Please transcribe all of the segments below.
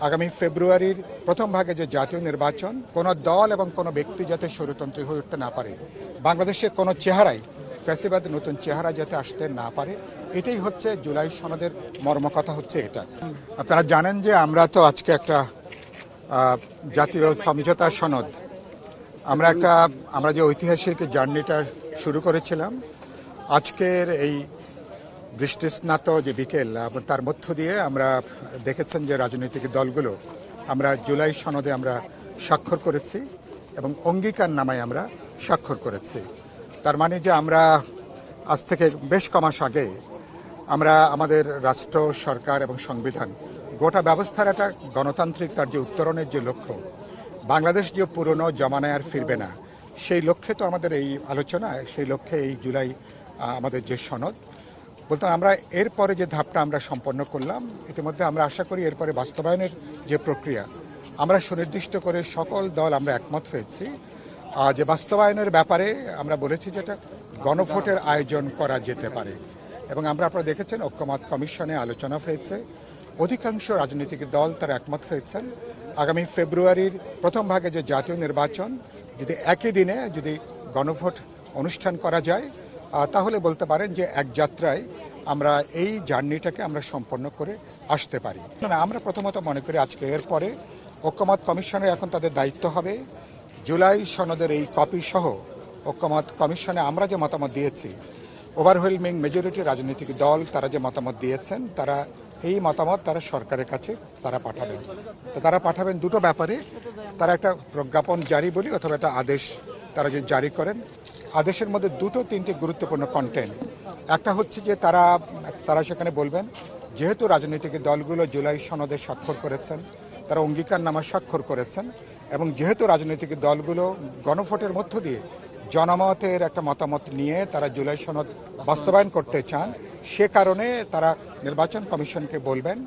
আগামী ফেব্রুয়ারির প্রথম ভাগে যে জাতীয় নির্বাচন কোনো দল এবং কোনো ব্যক্তি যাতে স্বৈরতন্ত্রী হয়ে উঠতে না পারে, বাংলাদেশে কোনো চেহারায় ফ্যাসিবাদ নতুন চেহারা যাতে আসতে না পারে, এটাই হচ্ছে জুলাই সনদের মর্মকথা হচ্ছে এটা। আপনারা জানেন যে আমরা তো আজকে একটা জাতীয় সমঝোতা সনদ আমরা যে ঐতিহাসিক জার্নিটা শুরু করেছিলাম আজকের এই বৃষ্টিস্নাত যে বিকেল, তার মধ্য দিয়ে আমরা দেখেছেন যে রাজনৈতিক দলগুলো আমরা জুলাই সনদে আমরা স্বাক্ষর করেছি এবং অঙ্গীকার নামায় আমরা স্বাক্ষর করেছি। তার মানে যে আমরা আজ থেকে বেশ কমাস আগে আমরা আমাদের রাষ্ট্র সরকার এবং সংবিধান গোটা ব্যবস্থার একটা গণতান্ত্রিক তার যে উত্তরণের যে লক্ষ্য, বাংলাদেশ যে পুরনো জমানায় আর ফিরবে না, সেই লক্ষ্যে তো আমাদের এই আলোচনা, সেই লক্ষ্যে এই জুলাই আমাদের যে সনদ বলতে আমরা এরপরে যে ধাপটা আমরা সম্পন্ন করলাম, ইতিমধ্যে আমরা আশা করি এরপরে বাস্তবায়নের যে প্রক্রিয়া আমরা সুনির্দিষ্ট করে সকল দল আমরা একমত হয়েছি যে বাস্তবায়নের ব্যাপারে আমরা বলেছি যেটা গণভোটের আয়োজন করা যেতে পারে। এবং আপনারা দেখেছেন ঐক্যমত কমিশনে আলোচনা হয়েছে, অধিকাংশ রাজনৈতিক দল তারা একমত হয়েছেন আগামী ফেব্রুয়ারির প্রথম ভাগে যে জাতীয় নির্বাচন যদি একই দিনে যদি গণভোট অনুষ্ঠান করা যায় তাহলে বলতে পারেন যে এক যাত্রায় আমরা এই জার্নিটাকে আমরা সম্পন্ন করে আসতে পারি। আমরা প্রথমত মনে করি আজকে এরপরে ঐক্যমত কমিশনের এখন তাদের দায়িত্ব হবে জুলাই সনদের এই কপি সহ ঐক্যমত কমিশনে আমরা যে মতামত দিয়েছি, ওভারওয়েলমিং মেজরিটি রাজনৈতিক দল তারা যে মতামত দিয়েছেন, তারা এই মতামত তারা সরকারের কাছে তারা পাঠাবেন। তো তারা পাঠাবেন দুটো ব্যাপারে, তারা একটা প্রজ্ঞাপন জারি বলি অথবা একটা আদেশ তারা যে জারি করেন। আদেশের মধ্যে তিনটি গুরুত্বপূর্ণ কন্টেন্ট। একটা হচ্ছে যে তারা সেখানে বলবেন যেহেতু রাজনৈতিক দলগুলো জুলাই সনদে স্বাক্ষর করেছেন, তারা অঙ্গীকারনামা স্বাক্ষর করেছেন এবং যেহেতু রাজনৈতিক দলগুলো গণভোটের মধ্য দিয়ে জনমতের একটা মতামত নিয়ে তারা জুলাই সনদ বাস্তবায়ন করতে চান, সে কারণে তারা নির্বাচন কমিশনকে বলবেন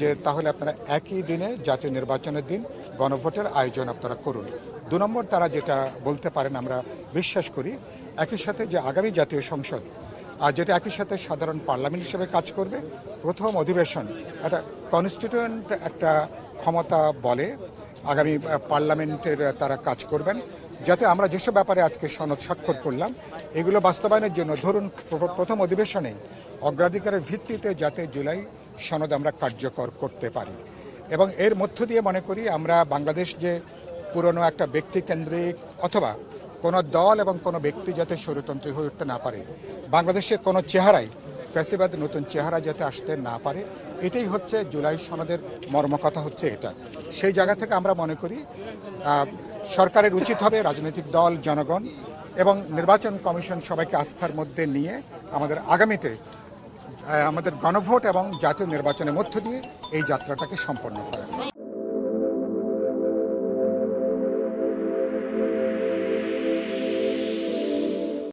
যে তাহলে আপনারা একই দিনে জাতীয় নির্বাচনের দিন গণভোটের আয়োজন আপনারা করুন। 2 নম্বর তারা যেটা বলতে পারেন আমরা বিশ্বাস করি, একই সাথে যে আগামী জাতীয় সংসদ যেটা একই সাথে সাধারণ পার্লামেন্ট হিসেবে কাজ করবে, প্রথম অধিবেশন একটা কনস্টিটিউয়েন্ট একটা ক্ষমতা বলে আগামী পার্লামেন্টের তারা কাজ করবেন, যাতে আমরা যেসব ব্যাপারে আজকে সনদ স্বাক্ষর করলাম এগুলো বাস্তবায়নের জন্য ধরুন প্রথম অধিবেশনে অগ্রাধিকারের ভিত্তিতে যাতে জুলাই সনদ আমরা কার্যকর করতে পারি। এবং এর মধ্য দিয়ে মনে করি আমরা বাংলাদেশ যে পুরনো একটা ব্যক্তিকেন্দ্রিক অথবা কোনো দল এবং কোনো ব্যক্তি যাতে স্বৈরতন্ত্রী হয়ে উঠতে না পারে, বাংলাদেশে কোনো চেহারায় ফ্যাসিবাদ নতুন চেহারা যাতে আসতে না পারে, এটাই হচ্ছে জুলাই সনদের মর্মকথা হচ্ছে এটা। সেই জায়গা থেকে আমরা মনে করি সরকারের উচিত হবে রাজনৈতিক দল, জনগণ এবং নির্বাচন কমিশন সবাইকে আস্থার মধ্যে নিয়ে আমাদের আগামীতে আমাদের গণভোট এবং জাতীয় নির্বাচনের মধ্য দিয়ে এই যাত্রাটাকে সম্পন্ন করা।